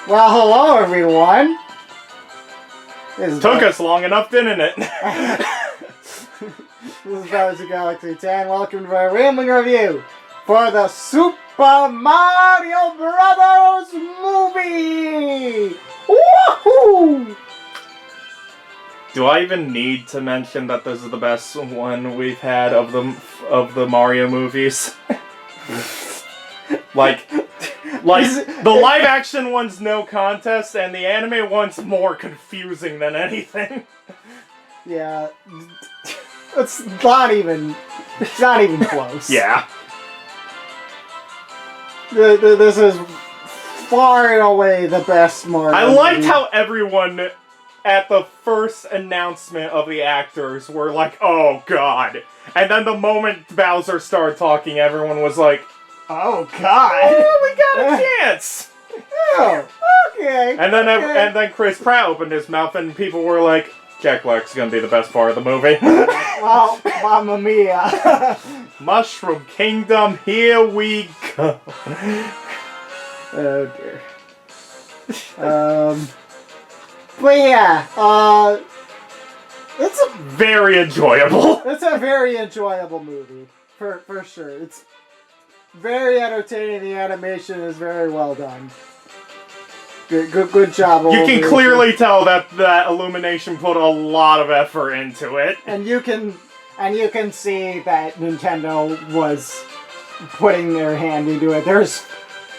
Well, hello everyone. Took us long enough, didn't it? This is Bowser Galaxy 10. Welcome to our rambling review for the Super Mario Brothers movie. Woohoo! Do I even need to mention that this is the best one we've had of the Mario movies? like the live action one's no contest, and the anime one's more confusing than anything. Yeah, it's not even close. Yeah. This is far and away the best Mario I liked movie. how everyone at the first announcement of the actors were like, "Oh God!" And then the moment Bowser started talking, everyone was like, "Oh God! Oh, we got a chance!" Oh, okay. And then Chris Pratt opened his mouth, and people were like, "Jack Black's gonna be the best part of the movie." Well, Mamma Mia. Mushroom Kingdom, here we go. Oh dear. But yeah, it's Very enjoyable. a very enjoyable movie for sure. It's very entertaining. The animation is very well done. Good job. You can clearly tell that Illumination put a lot of effort into it. And you can see that Nintendo was putting their hand into it. There's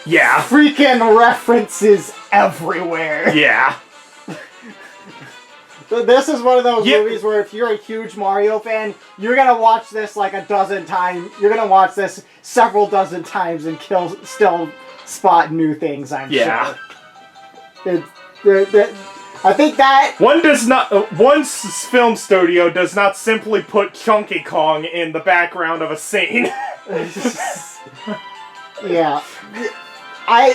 freaking references everywhere. Yeah. This is one of those movies where if you're a huge Mario fan, you're gonna watch this like a dozen times. You're gonna watch this several dozen times and still spot new things. I'm sure. I think that one film studio does not simply put Chunky Kong in the background of a scene. Yeah. I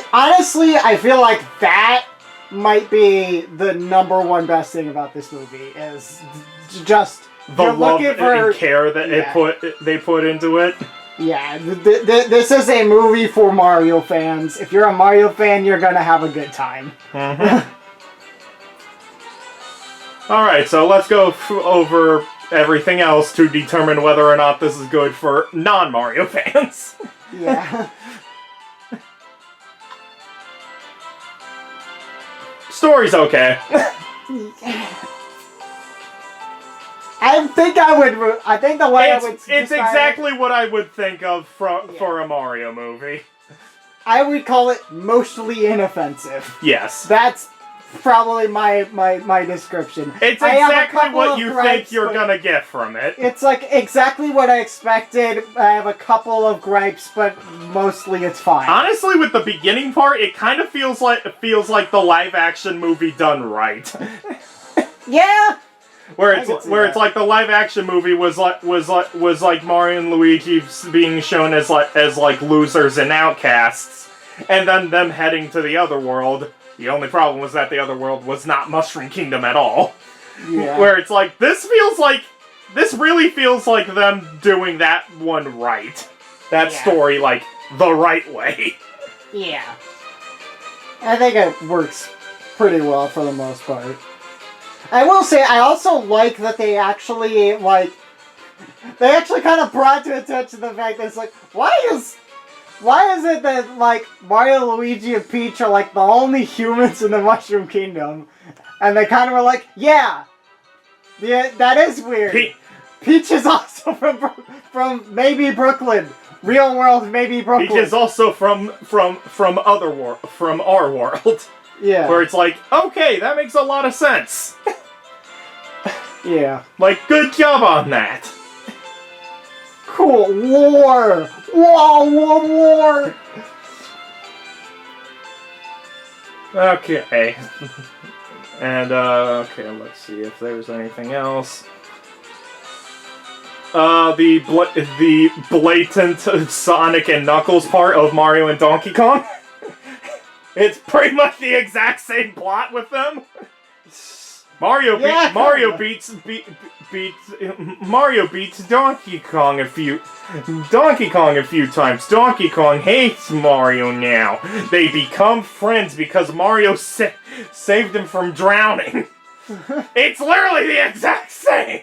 feel like that might be the #1 best thing about this movie is just the love and care that they put into it. Yeah, this is a movie for Mario fans. If you're a Mario fan, you're gonna have a good time. Alright, so let's go over everything else to determine whether or not this is good for non-Mario fans. Yeah. Story's okay. I think the way I would It's exactly what I would think of for a Mario movie. I would call it mostly inoffensive. Yes. That's probably my description. It's exactly what you think you're gonna get from it. It's like exactly what I expected. I have a couple of gripes, but mostly it's fine. Honestly, with the beginning part, it kind of feels like the live action movie done right. Yeah. Where it's like the live action movie was like Mario and Luigi being shown as losers and outcasts, and then them heading to the other world. The only problem was that the other world was not Mushroom Kingdom at all. Yeah. Where it's like this really feels like them doing that one right. That story like the right way. Yeah. I think it works pretty well for the most part. I will say, I also like that they actually kind of brought to attention the fact that it's like, why is it that, like, Mario, Luigi, and Peach are, like, the only humans in the Mushroom Kingdom? And they kind of were like, yeah, that is weird. Peach is also from maybe Brooklyn. Real world, maybe Brooklyn. Peach is also from our world. Yeah. Where it's like, okay, that makes a lot of sense. Yeah. Like, good job on that. Cool. War! Whoa, war! Okay. And, okay, let's see if there's anything else. The blatant Sonic and Knuckles part of Mario and Donkey Kong. It's pretty much the exact same plot with them. Mario beats Donkey Kong a few times. Donkey Kong hates Mario now. They become friends because Mario saved him from drowning. It's literally the exact same.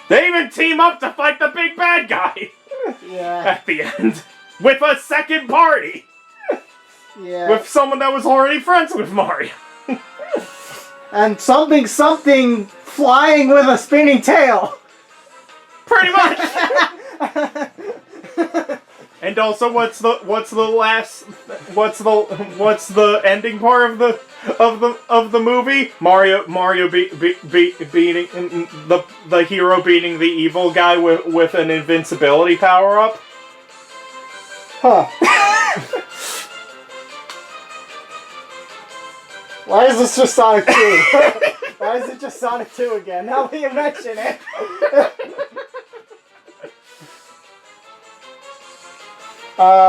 They even team up to fight the big bad guy. Yeah. At the end, with a second party. Yeah. With someone that was already friends with Mario. And something flying with a spinning tail. Pretty much. And also, what's the ending part of the movie? Mario beating the hero beating the evil guy with an invincibility power up. Huh. Why is this just Sonic 2? Why is it just Sonic 2 again? Now that you mention it.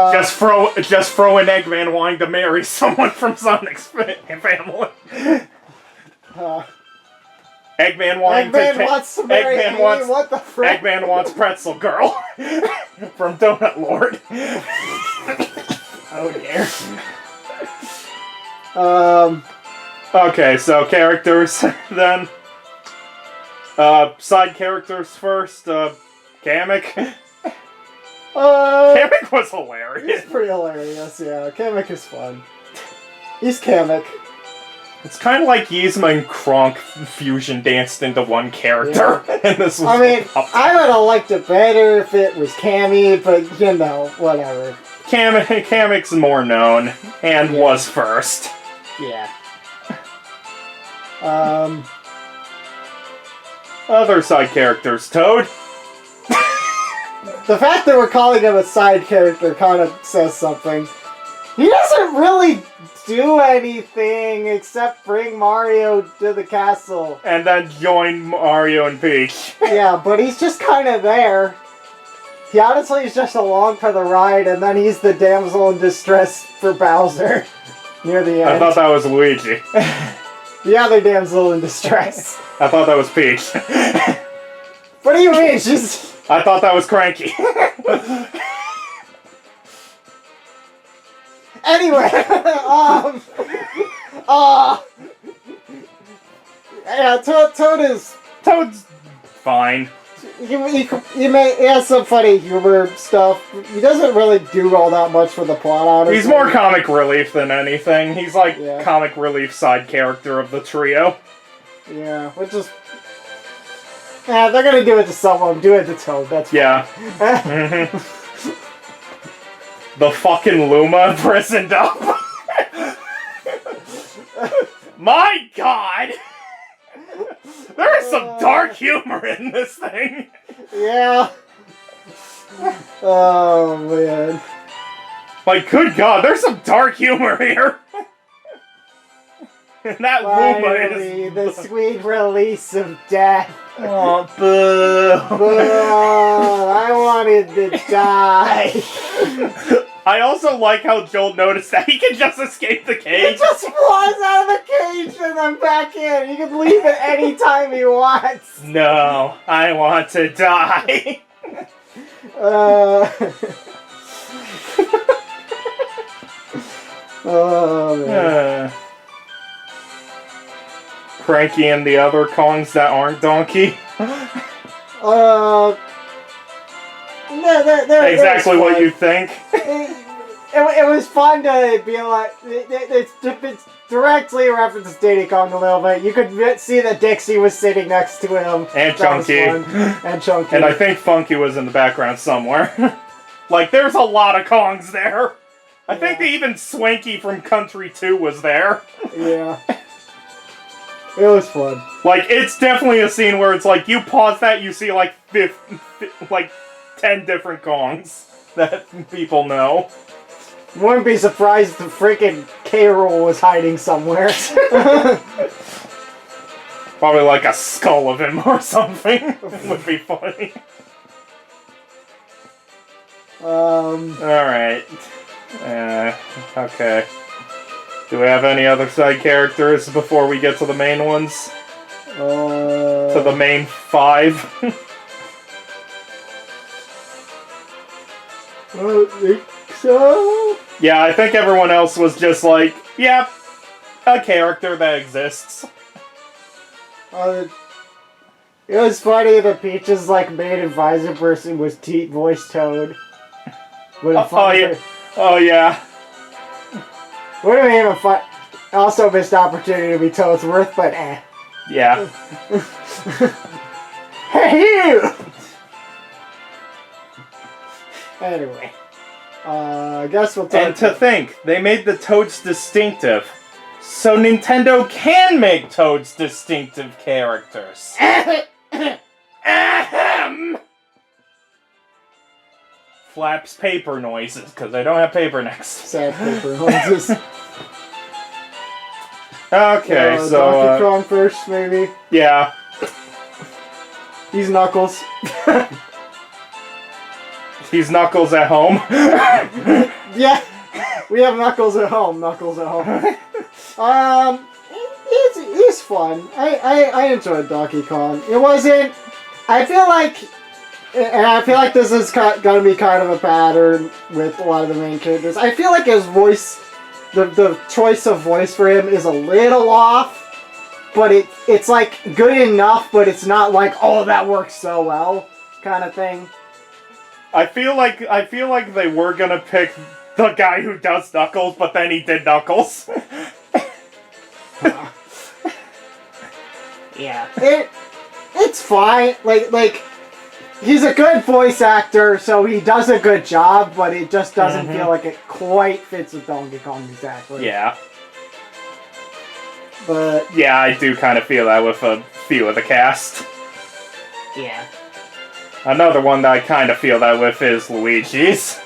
Just throw an Eggman wanting to marry someone from Sonic's family. Eggman wants to marry Amy, what the frick? Eggman wants Pretzel Girl from Donut Lord. Oh dear. Okay, so characters then. Side characters first. Kamek. Kamek was hilarious. He's pretty hilarious, yeah. Kamek is fun. He's Kamek. It's kind of like Yzma and Kronk fusion danced into one character. Yeah. And this was I mean, I would have liked it better if it was Cammy, but you know, whatever. Kamek's more known, and was first. Yeah. Other side characters, Toad. The fact that we're calling him a side character kind of says something. He doesn't really do anything except bring Mario to the castle. And then join Mario and Peach. Yeah, but he's just kind of there. He honestly is just along for the ride, and then he's the damsel in distress for Bowser near the end. I thought that was Luigi. The other damsel in distress. I thought that was Peach. What do you mean? She's... I thought that was Cranky. Anyway, yeah, Toad's fine. He has some funny humor stuff. He doesn't really do all that much for the plot, honestly. He's more comic relief than anything. He's like Yeah. comic relief side character of the trio. Yeah, which is... Yeah, they're gonna do it to someone. Do it to Toad, that's fine. Yeah. The fucking Luma prisoned up. My god! There is some dark humor in this thing. Yeah. Oh, man. Like, good god, there's some dark humor here. And that Luma Finally, is... the sweet release of death. Oh, boo. Oh, I wanted to die. I also like how Joel noticed that he can just escape the He cage. just flies out of the cage and then back in. He can leave at any time he wants. No, I want to die. Oh, man. Cranky and the other Kongs that aren't Donkey. They're Exactly what you think. It was fun to be like, it's directly a reference to Diddy Kong a little bit. You could see that Dixie was sitting next to him. And That was Chunky. fun. And Chunky. And I think Funky was in the background somewhere. Like, there's a lot of Kongs there. I think even Swanky from Country 2 was there. Yeah. It was fun. Like, it's definitely a scene where it's like, you pause that, you see like 10 different Kongs that people know. Wouldn't be surprised if the freaking K-Rool was hiding somewhere. Probably like a skull of him or something. Would be funny. Alright. Okay. Do we have any other side characters before we get to the main ones? To the main 5? I don't think so. Yeah, I think everyone else was just like, yep, a character that exists. It was funny that Peach's like main advisor person was voice Toad. Oh yeah. Would have even fun. Also missed opportunity to be Toad's worth, but eh. Yeah. Hey you! Anyway, I guess we'll talk. And to think, they made the Toads distinctive. So Nintendo can make Toads distinctive characters. Ahem! Flaps paper noises, because they don't have paper next. Sad paper noises. Okay, so... Donkey Kong first, maybe? Yeah. He's Knuckles. He's Knuckles at home. Yeah, we have Knuckles at home. Knuckles at home. It's fun. I enjoyed Donkey Kong. It wasn't. I feel like this is gonna be kind of a pattern with a lot of the main characters. I feel like his voice, the choice of voice for him is a little off, but it's like good enough, but it's not like, oh, that works so well kind of thing. I feel like they were gonna pick the guy who does Knuckles, but then he did Knuckles. Yeah. It's fine. Like he's a good voice actor, so he does a good job, but it just doesn't feel like it quite fits with Donkey Kong exactly. Yeah. But yeah, I do kind of feel that with a few of the cast. Yeah. Another one that I kind of feel that with is Luigi's.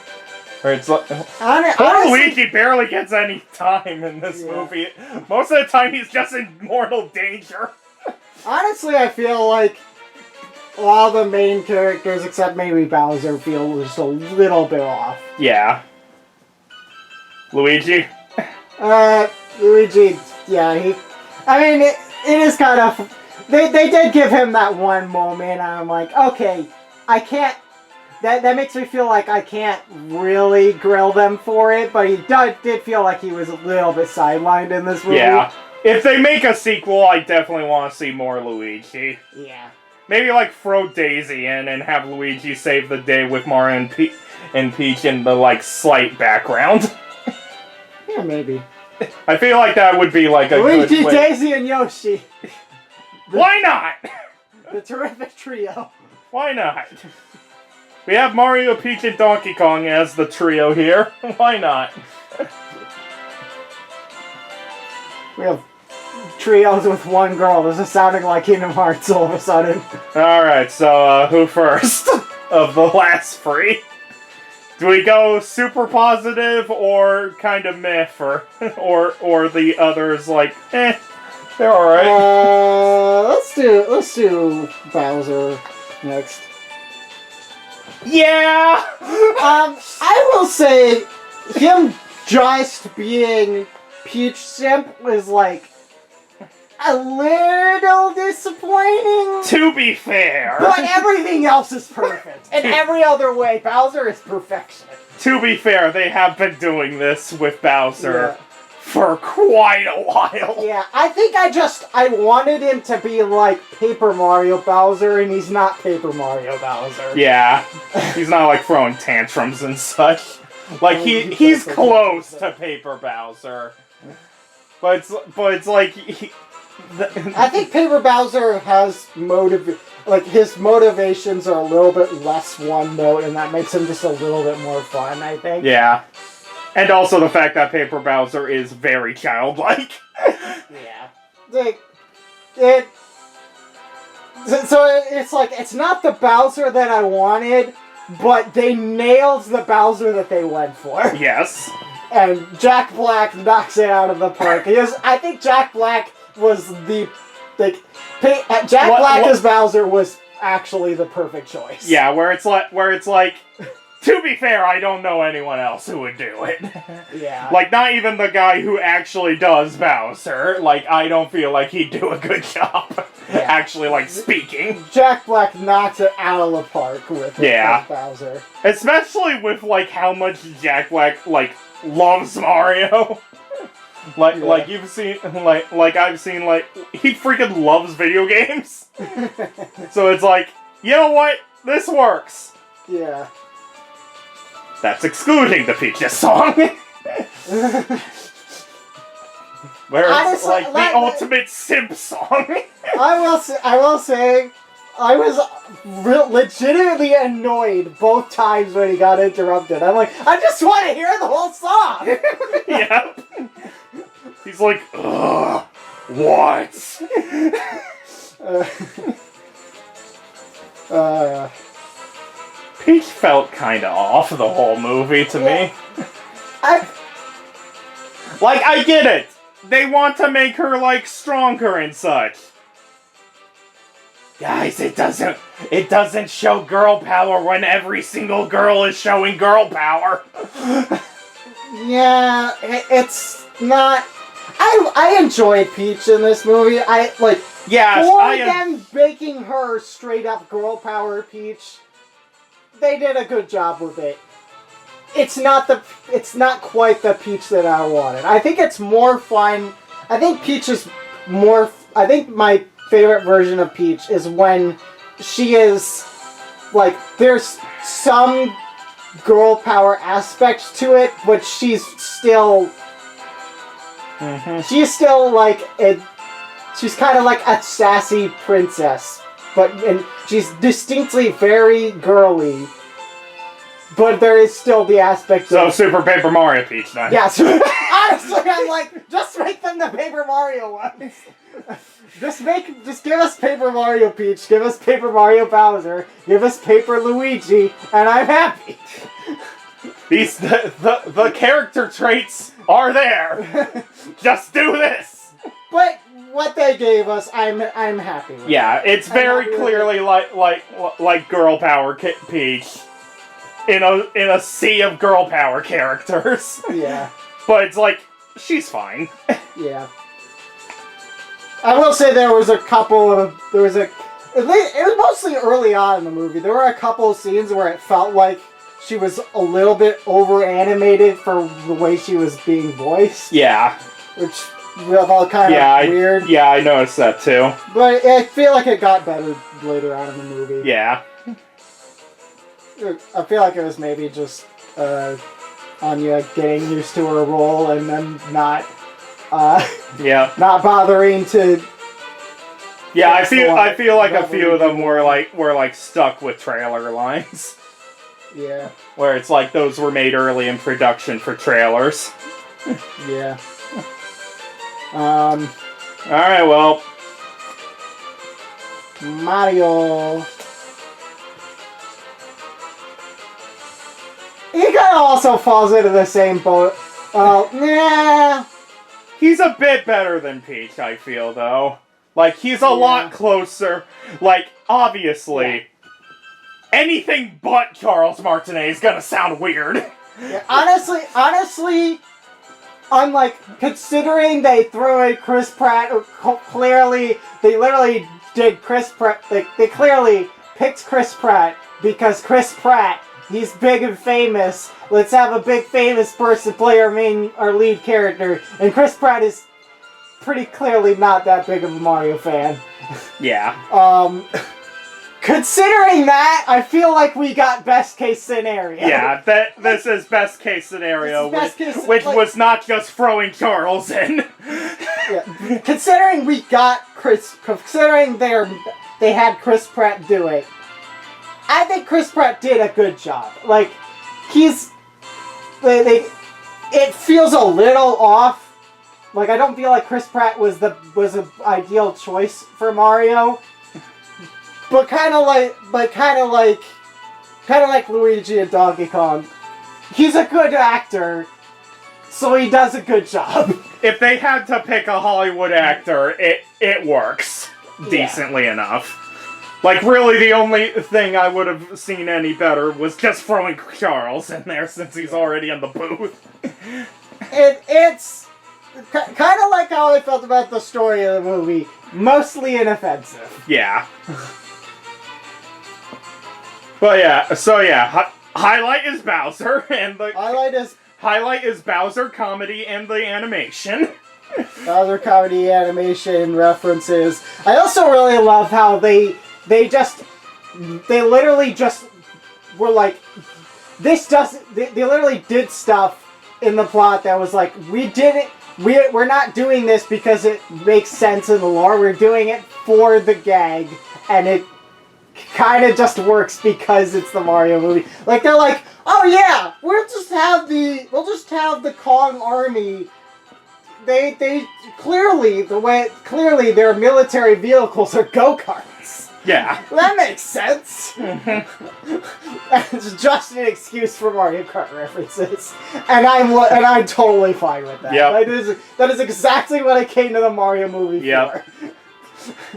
Where it's like, honestly, Luigi barely gets any time in this movie. Most of the time he's just in mortal danger. Honestly, I feel like all the main characters, except maybe Bowser, feel just a little bit off. Yeah. Luigi? Luigi, yeah, it is kind of... They did give him that one moment, and I'm like, okay, I can't... That makes me feel like I can't really grill them for it, but he did feel like he was a little bit sidelined in this movie. Yeah. If they make a sequel, I definitely want to see more Luigi. Yeah. Maybe, like, throw Daisy in and have Luigi save the day with Mario and Peach in the, like, slight background. Yeah, maybe. I feel like that would be, like, a Luigi, good way. Daisy, and Yoshi. Why not? The terrific trio. Why not? We have Mario, Peach, and Donkey Kong as the trio here. Why not? We have trios with one girl. This is sounding like Kingdom Hearts all of a sudden. Alright, so who first of the last three? Do we go super positive or kind of meh for, or the others like, eh, they're alright? Let's do Bowser next. Yeah! I will say, him just being Peach Simp was like a little disappointing. To be fair. But everything else is perfect. In every other way, Bowser is perfection. To be fair, they have been doing this with Bowser for quite a while. Yeah, I think I wanted him to be like Paper Mario Bowser, and he's not Paper Mario Bowser. Yeah. He's not like throwing tantrums and such. Like he's close to Paper Bowser. But it's like I think Paper Bowser has his motivations are a little bit less one note, and that makes him just a little bit more fun, I think. Yeah. And also the fact that Paper Bowser is very childlike. Yeah. So it's like, it's not the Bowser that I wanted, but they nailed the Bowser that they went for. Yes. And Jack Black knocks it out of the park. I think Jack Black was Jack Black as Bowser was actually the perfect choice. Yeah, where it's like To be fair, I don't know anyone else who would do it. Yeah. Like, not even the guy who actually does Bowser. Like, I don't feel like he'd do a good job actually, like, speaking. Jack Black knocks it out of the park with Bowser. Especially with, like, how much Jack Black, like, loves Mario. Like you've seen, like I've seen, like, he freaking loves video games. So it's like, you know what? This works. Yeah. That's excluding the Peaches song. Where it's Honestly, like the ultimate simp song. I will say, I was legitimately annoyed both times when he got interrupted. I'm like, I just want to hear the whole song. Yeah. He's like, ugh, what? Peach felt kind of off the whole movie to me. Like, I get it. They want to make her, like, stronger and such. Guys, it doesn't show girl power when every single girl is showing girl power. Yeah, it's not... I enjoyed Peach in this movie. Them making her straight up girl power Peach, they did a good job with it. It's not quite the Peach that I wanted. I think it's more fun. I think Peach is more... I think my favorite version of Peach is when she is, like, there's some girl power aspects to it, but she's still... She's still, like, she's kind of like a sassy princess, and she's distinctly very girly. But there is still the aspect of... So, Super Paper Mario Peach, then. Yes. Honestly, I'm like, just make them the Paper Mario ones. Just give us Paper Mario Peach, give us Paper Mario Bowser, give us Paper Luigi, and I'm happy. The character traits are there. Just do this. But what they gave us, I'm happy with. Yeah, it's very clearly like girl power Peach. In a sea of girl power characters. Yeah. But it's like, she's fine. Yeah. I will say it was mostly early on in the movie. There were a couple of scenes where it felt like she was a little bit over-animated for the way she was being voiced. Yeah. Which felt kind of weird. Yeah, I noticed that too. But I feel like it got better later on in the movie. Yeah. I feel like it was maybe just Anya getting used to her role and then not bothering to. Yeah, I feel like a few of them were stuck with trailer lines. Yeah. Where it's like those were made early in production for trailers. Yeah. Alright, well. Mario. He kind of also falls into the same boat. Nah. He's a bit better than Peach, I feel, though. Like, he's a lot closer. Like, obviously, anything but Charles Martinet is gonna sound weird. Yeah, honestly, I'm like, considering they threw in Chris Pratt, clearly, they literally did Chris Pratt, they clearly picked Chris Pratt because Chris Pratt, he's big and famous. Let's have a big famous person play our lead character. And Chris Pratt is pretty clearly not that big of a Mario fan. Yeah. Considering that, I feel like we got best case scenario. Yeah, this is best case scenario, which was not just throwing Charles in. Yeah. Considering they had Chris Pratt do it, I think Chris Pratt did a good job. Like, it feels a little off. Like, I don't feel like Chris Pratt was an ideal choice for Mario. But kind of like Luigi and Donkey Kong, he's a good actor, so he does a good job. If they had to pick a Hollywood actor, it works decently enough. Like, really, the only thing I would have seen any better was just throwing Charles in there since he's already in the booth. It's kind of like how I felt about the story of the movie. Mostly inoffensive. Yeah. But yeah, so yeah, highlight is Bowser, and the highlight is Bowser comedy and the animation. Bowser comedy, animation, references. I also really love how they literally just were like, they literally did stuff in the plot that was like, we're not doing this because it makes sense in the lore, we're doing it for the gag, and it kind of just works because it's the Mario movie. Like, they're like, oh yeah, we'll just have the Kong army. They clearly their military vehicles are go-karts. Yeah. That makes sense. It's just an excuse for Mario Kart references, and I'm totally fine with that. Yep. That is exactly what I came to the Mario movie for.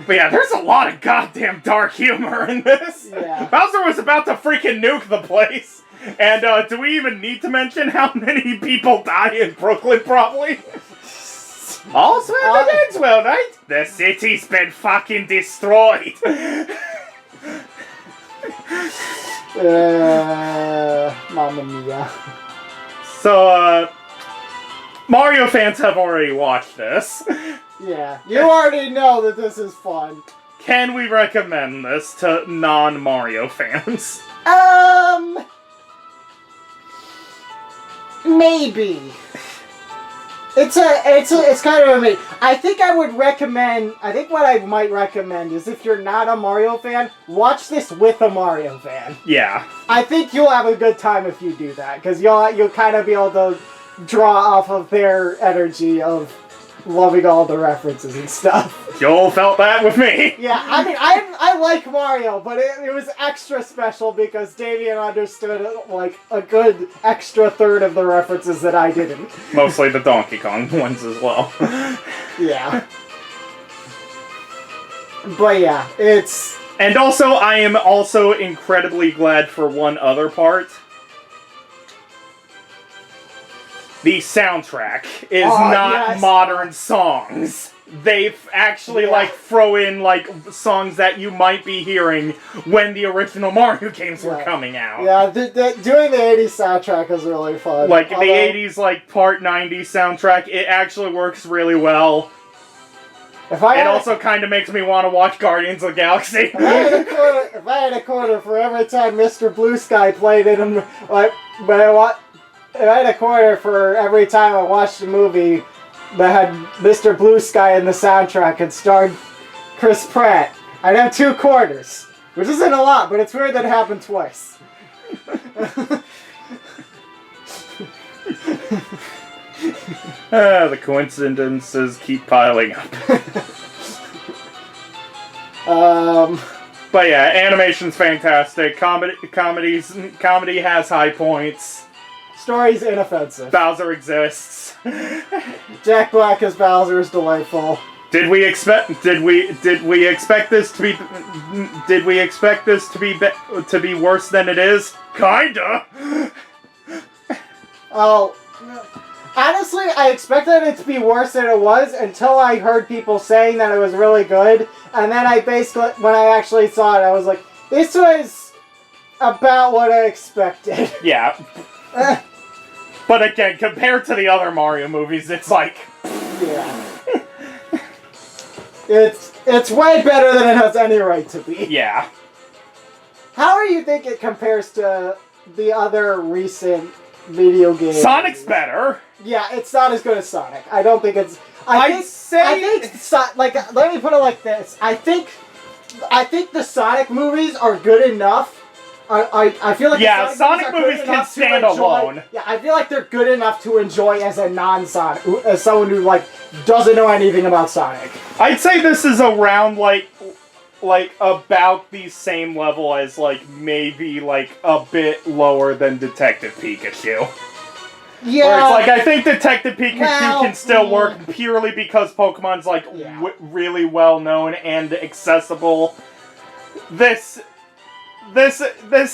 But yeah, there's a lot of goddamn dark humor in this. Yeah. Bowser was about to freaking nuke the place. And do we even need to mention how many people die in Brooklyn, probably? All's well that ends well, right? The city's been fucking destroyed. Mamma mia. So, Mario fans have already watched this. Yeah, you already know that this is fun. Can we recommend this to non-Mario fans? Maybe. It's kind of a maybe. I think what I might recommend is, if you're not a Mario fan, watch this with a Mario fan. Yeah. I think you'll have a good time if you do that, because you'll kind of be able to draw off of their energy of loving all the references and stuff. Joel felt that with me. Yeah, I mean, I like Mario, but it was extra special because Damien understood like a good extra third of the references that I didn't. Mostly the Donkey Kong ones as well. Yeah. But yeah, it's... And also, I am also incredibly glad for one other part. The soundtrack is not modern songs. They've actually, throw in, songs that you might be hearing when the original Mario games were coming out. Yeah, doing the 80s soundtrack is really fun. The 80s, part 90s soundtrack, it actually works really well. It also kind of makes me want to watch Guardians of the Galaxy. If I had a quarter for every time Mr. Blue Sky played it, if I had a quarter for every time I watched a movie that had Mr. Blue Sky in the soundtrack and starred Chris Pratt, I'd have 2 quarters. Which isn't a lot, but it's weird that it happened twice. The coincidences keep piling up. But yeah, animation's fantastic. Comedy has high points. Story's inoffensive. Bowser exists. Jack Black as Bowser is delightful. Did we expect this to be worse than it is? Kinda. Oh, honestly, I expected it to be worse than it was until I heard people saying that it was really good, and then when I actually saw it, I was like, this was about what I expected. Yeah. But again, compared to the other Mario movies, it's like... Yeah. It's way better than it has any right to be. Yeah. How do you think it compares to the other recent video games? Sonic's better. Yeah, it's not as good as Sonic. I don't think it's... let me put it like this. I think the Sonic movies are good enough. I feel like Sonic movies can stand alone. Yeah, I feel like they're good enough to enjoy as a non-Sonic, as someone who doesn't know anything about Sonic. I'd say this is around about the same level as maybe a bit lower than Detective Pikachu. Yeah. Where it's I think Detective Pikachu can still work purely because Pokemon's really well known and accessible this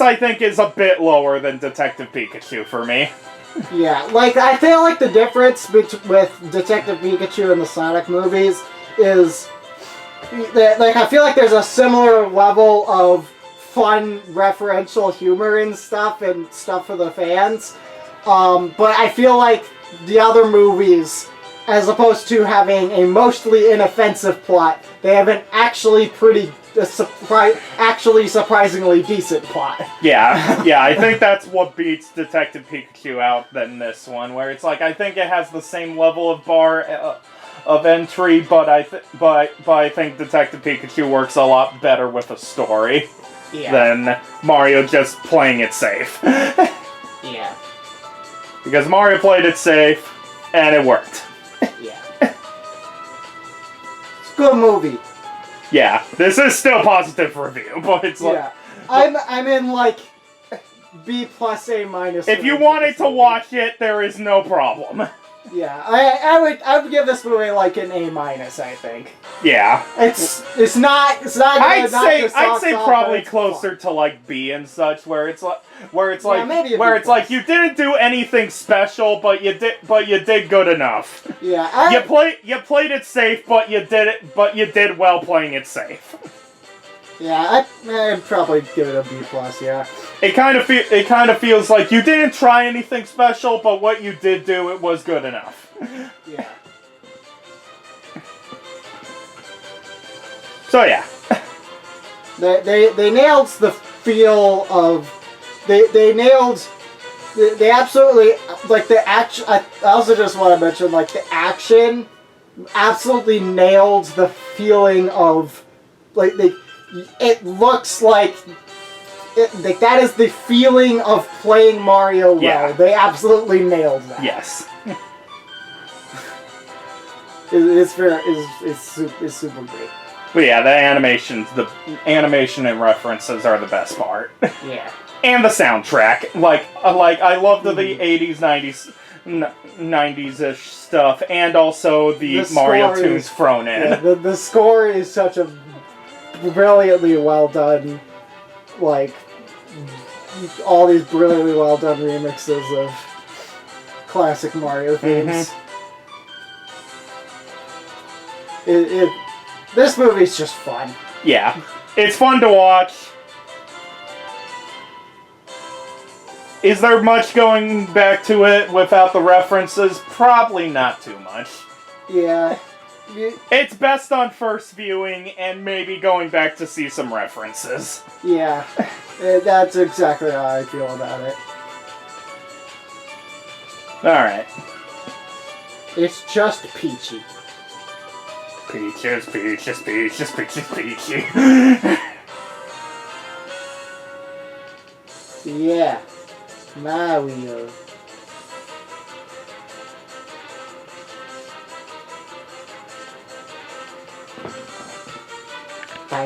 I think is a bit lower than Detective Pikachu for me. Yeah, like, I feel like the difference with Detective Pikachu and the Sonic movies is that, like, I feel like there's a similar level of fun referential humor and stuff for the fans. But I feel like the other movies, as opposed to having a mostly inoffensive plot, they have an actually surprisingly decent plot. Yeah, I think that's what beats Detective Pikachu out than this one, where it's like, I think it has the same level of bar of entry, but I think Detective Pikachu works a lot better with a story than Mario just playing it safe. Yeah. Because Mario played it safe, and it worked. Yeah. It's a good movie. Yeah, this is still positive review, but it's like... Yeah. I'm in, like, B plus A minus. If you wanted to watch it, there is no problem. Yeah, I would give this movie like an A minus, I think. Yeah. It's not good. I'd not say probably closer to like B and such, where it's like you didn't do anything special, but you did good enough. Yeah, you played it safe, but you did well playing it safe. Yeah, I'd probably give it a B plus. Yeah. It kind of feels like you didn't try anything special, but what you did do, it was good enough. Yeah. So yeah. They nailed the feel of they absolutely, like, the action. I also just want to mention, like, the action absolutely nailed the feeling of, like, it looks like that is the feeling of playing Mario well. Yeah. They absolutely nailed that. Yes. It's super great. But yeah, the animation and references are the best part. Yeah. And the soundtrack. Like I love the 80s, 90s-ish stuff, and also the Mario tunes thrown in. Yeah, the score is such a brilliantly well done, like, all these brilliantly well done remixes of classic Mario themes. This movie's just fun. Yeah. It's fun to watch. Is there much going back to it without the references? Probably not too much. Yeah. It's best on first viewing and maybe going back to see some references. Yeah. That's exactly how I feel about it. Alright. It's just peachy. Peaches, peaches, peaches, peaches, peachy. Yeah. Mario.